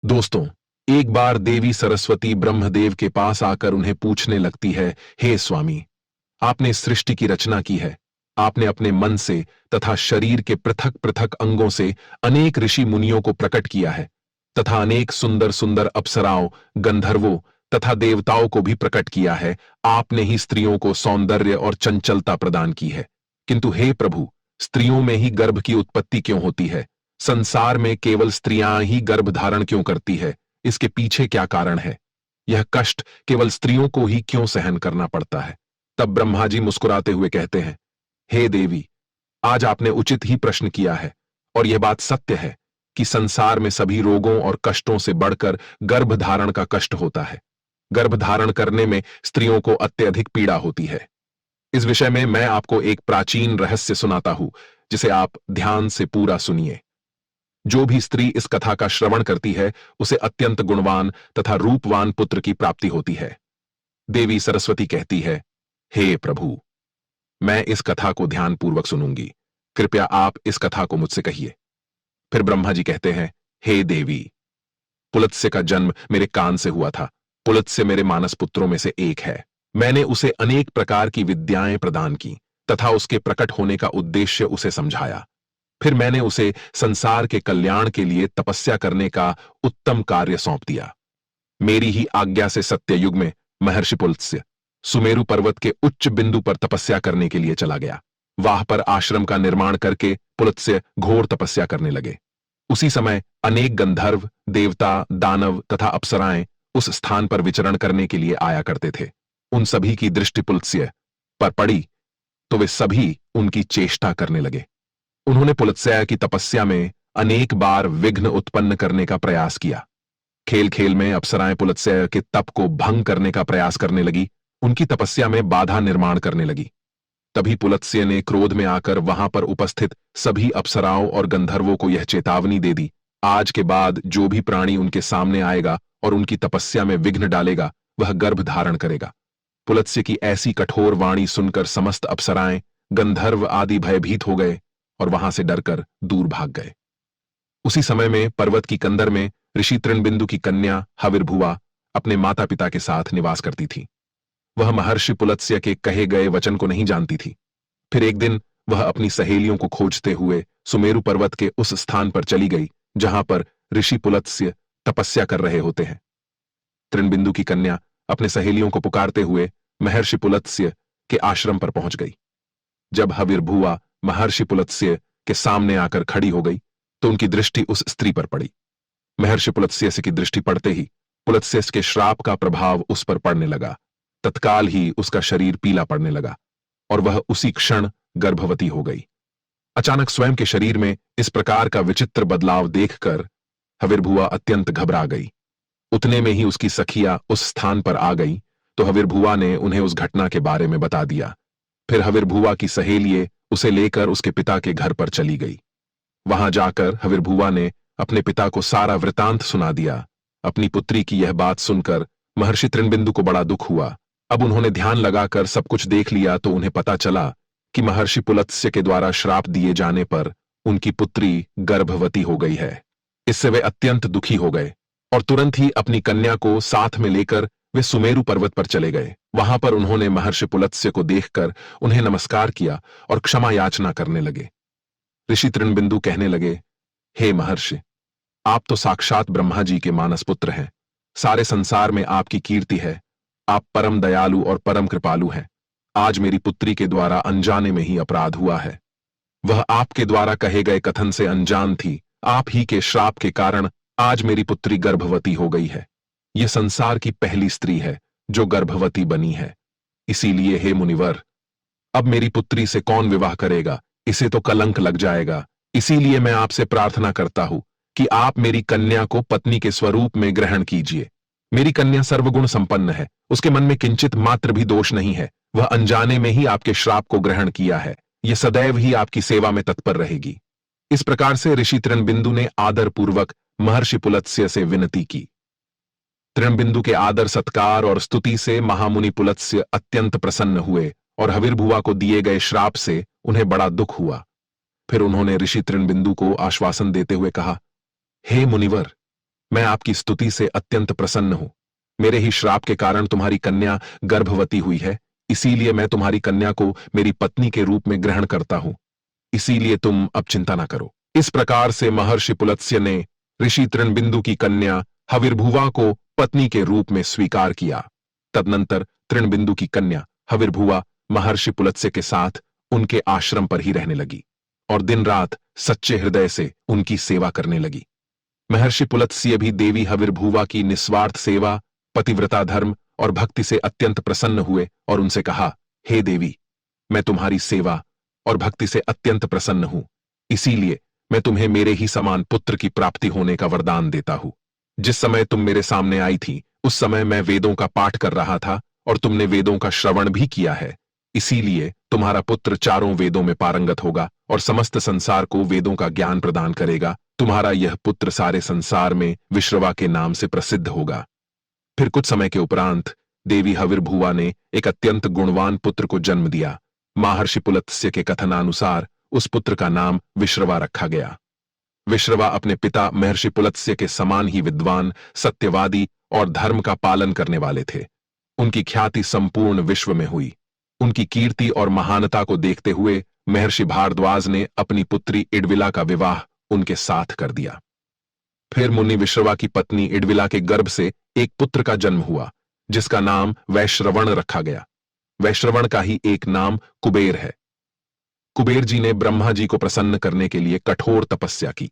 दोस्तों, एक बार देवी सरस्वती ब्रह्मदेव के पास आकर उन्हें पूछने लगती है, हे स्वामी, आपने सृष्टि की रचना की है। आपने अपने मन से तथा शरीर के पृथक पृथक अंगों से अनेक ऋषि मुनियों को प्रकट किया है तथा अनेक सुंदर सुंदर अप्सराओं, गंधर्वों तथा देवताओं को भी प्रकट किया है। आपने ही स्त्रियों को सौंदर्य और चंचलता प्रदान की है। किंतु हे प्रभु, स्त्रियों में ही गर्भ की उत्पत्ति क्यों होती है? संसार में केवल स्त्रियां ही गर्भ धारण क्यों करती है? इसके पीछे क्या कारण है? यह कष्ट केवल स्त्रियों को ही क्यों सहन करना पड़ता है? तब ब्रह्मा जी मुस्कुराते हुए कहते हैं, हे देवी, आज आपने उचित ही प्रश्न किया है और यह बात सत्य है कि संसार में सभी रोगों और कष्टों से बढ़कर गर्भ धारण का कष्ट होता है। गर्भ धारण करने में स्त्रियों को अत्यधिक पीड़ा होती है। इस विषय में मैं आपको एक प्राचीन रहस्य सुनाता हूं, जिसे आप ध्यान से पूरा सुनिए। जो भी स्त्री इस कथा का श्रवण करती है, उसे अत्यंत गुणवान तथा रूपवान पुत्र की प्राप्ति होती है। देवी सरस्वती कहती है, हे प्रभु, मैं इस कथा को ध्यानपूर्वक सुनूंगी। कृपया आप इस कथा को मुझसे कहिए। फिर ब्रह्मा जी कहते हैं, हे देवी, पुलत्स्य का जन्म मेरे कान से हुआ था। पुलत्स्य मेरे मानस पुत्रों में से एक है। मैंने उसे अनेक प्रकार की विद्याएं प्रदान की तथा उसके प्रकट होने का उद्देश्य उसे समझाया। फिर मैंने उसे संसार के कल्याण के लिए तपस्या करने का उत्तम कार्य सौंप दिया। मेरी ही आज्ञा से सत्ययुग में महर्षि पुलत्स्य सुमेरु पर्वत के उच्च बिंदु पर तपस्या करने के लिए चला गया। वहां पर आश्रम का निर्माण करके पुलत्स्य घोर तपस्या करने लगे। उसी समय अनेक गंधर्व, देवता, दानव तथा अप्सराएं उस स्थान पर विचरण करने के लिए आया करते थे। उन सभी की दृष्टि पुलत्स्य पर पड़ी तो वे सभी उनकी चेष्टा करने लगे। उन्होंने पुलत्स्य की तपस्या में अनेक बार विघ्न उत्पन्न करने का प्रयास किया। खेल खेल में अप्सराएं पुलत्स्य के तप को भंग करने का प्रयास करने लगी, उनकी तपस्या में बाधा निर्माण करने लगी। तभी पुलत्स्य ने क्रोध में आकर वहां पर उपस्थित सभी अप्सराओं और गंधर्वों को यह चेतावनी दे दी, आज के बाद जो भी प्राणी उनके सामने आएगा और उनकी तपस्या में विघ्न डालेगा, वह गर्भ धारण करेगा। पुलत्स्य की ऐसी कठोर वाणी सुनकर समस्त अप्सराएं, गंधर्व आदि भयभीत हो गए और वहां से डरकर दूर भाग गए। उसी समय में पर्वत की कंदर में ऋषि तृणबिंदु की कन्या हविर्भुआ अपने माता पिता के साथ निवास करती थी। वह महर्षि पुलत्स्य के कहे गए वचन को नहीं जानती थी। फिर एक दिन वह अपनी सहेलियों को खोजते हुए सुमेरु पर्वत के उस स्थान पर चली गई जहां पर ऋषि पुलत्स्य तपस्या कर रहे होते हैं। तृणबिंदु की कन्या अपने सहेलियों को पुकारते हुए महर्षि पुलत्स्य के आश्रम पर पहुंच गई। जब हविर्भुआ महर्षि पुलत्स्य के सामने आकर खड़ी हो गई तो उनकी दृष्टि उस स्त्री पर पड़ी। महर्षि पुलत्स्य की दृष्टि पड़ते ही पुलत्स्य के श्राप का प्रभाव उस पर पड़ने लगा। तत्काल ही उसका शरीर पीला पड़ने लगा और वह उसी क्षण गर्भवती हो गई। अचानक स्वयं के शरीर में इस प्रकार का विचित्र बदलाव देखकर हविर्भुआ अत्यंत घबरा गई। उतने में ही उसकी सखियां उस स्थान पर आ गई तो हविर्भुआ ने उन्हें उस घटना के बारे में बता दिया। फिर हविर्भुआ की सहेलिये उसे लेकर उसके पिता के घर पर चली गई। वहां जाकर हविर्भुआ ने अपने पिता को सारा वृतांत सुना दिया। अपनी पुत्री की यह बात सुनकर महर्षि तृणबिंदु को बड़ा दुख हुआ। अब उन्होंने ध्यान लगाकर सब कुछ देख लिया तो उन्हें पता चला कि महर्षि पुलत्स्य के द्वारा श्राप दिए जाने पर उनकी पुत्री गर्भवती हो गई है। इससे वे अत्यंत दुखी हो गए और तुरंत ही अपनी कन्या को साथ में लेकर वे सुमेरु पर्वत पर चले गए। वहां पर उन्होंने महर्षि पुलत्स्य को देखकर उन्हें नमस्कार किया और क्षमा याचना करने लगे। ऋषि तृणबिंदु कहने लगे, हे महर्षि, आप तो साक्षात ब्रह्मा जी के मानस पुत्र हैं। सारे संसार में आपकी कीर्ति है। आप परम दयालु और परम कृपालु हैं। आज मेरी पुत्री के द्वारा अनजाने में ही अपराध हुआ है। वह आपके द्वारा कहे गए कथन से अनजान थी। आप ही के श्राप के कारण आज मेरी पुत्री गर्भवती हो गई है। यह संसार की पहली स्त्री है जो गर्भवती बनी है। इसीलिए हे मुनिवर, अब मेरी पुत्री से कौन विवाह करेगा? इसे तो कलंक लग जाएगा। इसीलिए मैं आपसे प्रार्थना करता हूं कि आप मेरी कन्या को पत्नी के स्वरूप में ग्रहण कीजिए। मेरी कन्या सर्वगुण संपन्न है, उसके मन में किंचित मात्र भी दोष नहीं है। वह अनजाने में ही आपके श्राप को ग्रहण किया है। यह सदैव ही आपकी सेवा में तत्पर रहेगी। इस प्रकार से ऋषि तृणबिंदु ने आदर पूर्वक महर्षि पुलत्स्य से विनती की। तृणबिंदु के आदर सत्कार और स्तुति से महामुनि पुलत्स्य अत्यंत प्रसन्न हुए और हविर्भुआ को दिए गए श्राप से उन्हें बड़ा दुख हुआ। फिर उन्होंने ऋषि तृणबिंदु को आश्वासन देते हुए कहा, हे मुनिवर, मैं आपकी स्तुति से अत्यंत प्रसन्न हूं। मेरे ही श्राप के कारण तुम्हारी कन्या गर्भवती हुई है, इसीलिए मैं तुम्हारी कन्या को मेरी पत्नी के रूप में ग्रहण करता हूं। इसीलिए तुम अब चिंता ना करो। इस प्रकार से महर्षि पुलत्स्य ने ऋषि तृणबिंदु की कन्या हविर्भुवा को पत्नी के रूप में स्वीकार किया। तदनंतर तृणबिंदु की कन्या हविर्भुवा महर्षि पुलत्स्य के साथ उनके आश्रम पर ही रहने लगी और दिन रात सच्चे हृदय से उनकी सेवा करने लगी। महर्षि पुलत्स्य भी देवी हविर्भुवा की निस्वार्थ सेवा, पतिव्रता धर्म और भक्ति से अत्यंत प्रसन्न हुए और उनसे कहा, हे देवी, मैं तुम्हारी सेवा और भक्ति से अत्यंत प्रसन्न हूं, इसीलिए मैं तुम्हें मेरे ही समान पुत्र की प्राप्ति होने का वरदान देता हूं। जिस समय तुम मेरे सामने आई थी उस समय मैं वेदों का पाठ कर रहा था और तुमने वेदों का श्रवण भी किया है, इसीलिए तुम्हारा पुत्र चारों वेदों में पारंगत होगा और समस्त संसार को वेदों का ज्ञान प्रदान करेगा। तुम्हारा यह पुत्र सारे संसार में विश्रवा के नाम से प्रसिद्ध होगा। फिर कुछ समय के उपरांत देवी हविर्भुवा ने एक अत्यंत गुणवान पुत्र को जन्म दिया। महर्षि पुलत्स्य के कथनानुसार उस पुत्र का नाम विश्रवा रखा गया। विश्रवा अपने पिता महर्षि पुलत्स्य के समान ही विद्वान, सत्यवादी और धर्म का पालन करने वाले थे। उनकी ख्याति संपूर्ण विश्व में हुई। उनकी कीर्ति और महानता को देखते हुए महर्षि भारद्वाज ने अपनी पुत्री इडविला का विवाह उनके साथ कर दिया। फिर मुनि विश्रवा की पत्नी इडविला के गर्भ से एक पुत्र का जन्म हुआ, जिसका नाम वैश्रवण रखा गया। वैश्रवण का ही एक नाम कुबेर है। कुबेर जी ने ब्रह्मा जी को प्रसन्न करने के लिए कठोर तपस्या की।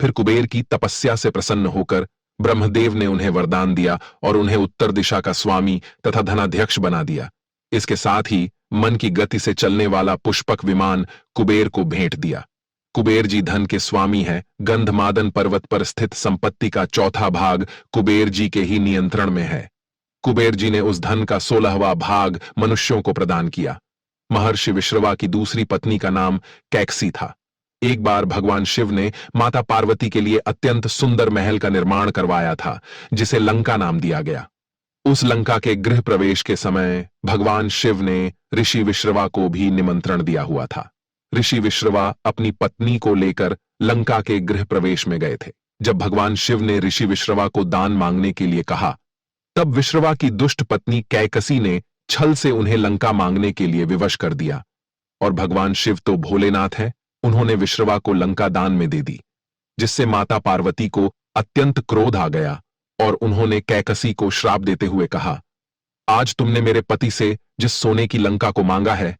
फिर कुबेर की तपस्या से प्रसन्न होकर ब्रह्मदेव ने उन्हें वरदान दिया और उन्हें उत्तर दिशा का स्वामी तथा धनाध्यक्ष बना दिया। इसके साथ ही मन की गति से चलने वाला पुष्पक विमान कुबेर को भेंट दिया। कुबेर जी धन के स्वामी हैं। गंधमादन पर्वत पर स्थित संपत्ति का चौथा भाग कुबेर जी के ही नियंत्रण में है। कुबेर जी ने उस धन का 16वां भाग मनुष्यों को प्रदान किया। महर्षि विश्रवा की दूसरी पत्नी का नाम कैकसी था। एक बार भगवान शिव ने माता पार्वती के लिए अत्यंत सुंदर महल का निर्माण करवाया था, जिसे लंका नाम दिया गया। उस लंका के गृह प्रवेश के समय भगवान शिव ने ऋषि विश्रवा को भी निमंत्रण दिया हुआ था। ऋषि विश्रवा अपनी पत्नी को लेकर लंका के गृह प्रवेश में गए थे। जब भगवान शिव ने ऋषि विश्रवा को दान मांगने के लिए कहा, तब विश्रवा की दुष्ट पत्नी कैकसी ने छल से उन्हें लंका मांगने के लिए विवश कर दिया। और भगवान शिव तो भोलेनाथ है, उन्होंने विश्रवा को लंका दान में दे दी, जिससे माता पार्वती को अत्यंत क्रोध आ गया और उन्होंने कैकसी को श्राप देते हुए कहा, आज तुमने मेरे पति से जिस सोने की लंका को मांगा है,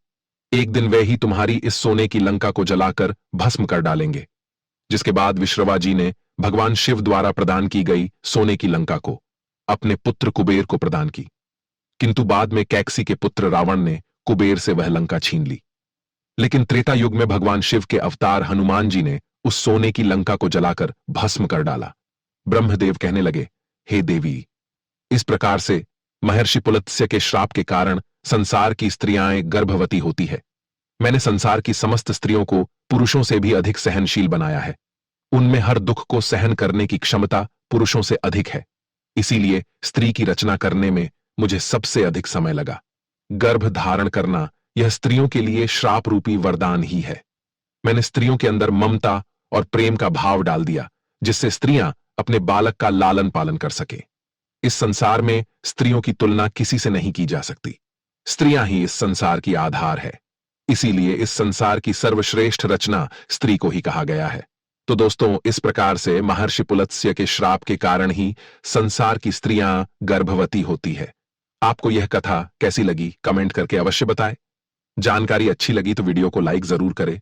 एक दिन वे ही तुम्हारी इस सोने की लंका को जलाकर भस्म कर डालेंगे। जिसके बाद विश्रवा जी ने भगवान शिव द्वारा प्रदान की गई सोने की लंका को अपने पुत्र कुबेर को प्रदान की, किंतु बाद में कैकसी के पुत्र रावण ने कुबेर से वह लंका छीन ली। लेकिन त्रेता युग में भगवान शिव के अवतार हनुमान जी ने उस सोने की लंका को जलाकर भस्म कर डाला। ब्रह्मदेव कहने लगे, हे देवी, इस प्रकार से महर्षि पुलत्स्य के श्राप के कारण संसार की स्त्रियां गर्भवती होती है। मैंने संसार की समस्त स्त्रियों को पुरुषों से भी अधिक सहनशील बनाया है। उनमें हर दुख को सहन करने की क्षमता पुरुषों से अधिक है। इसीलिए स्त्री की रचना करने में मुझे सबसे अधिक समय लगा। गर्भ धारण करना यह स्त्रियों के लिए श्राप रूपी वरदान ही है। मैंने स्त्रियों के अंदर ममता और प्रेम का भाव डाल दिया, जिससे स्त्रियां अपने बालक का लालन पालन कर सके। इस संसार में स्त्रियों की तुलना किसी से नहीं की जा सकती। स्त्रियां ही इस संसार की आधार है। इसीलिए इस संसार की सर्वश्रेष्ठ रचना स्त्री को ही कहा गया है। तो दोस्तों, इस प्रकार से महर्षि पुलत्स्य के श्राप के कारण ही संसार की स्त्रियां गर्भवती होती है। आपको यह कथा कैसी लगी कमेंट करके अवश्य बताएं। जानकारी अच्छी लगी तो वीडियो को लाइक जरूर करें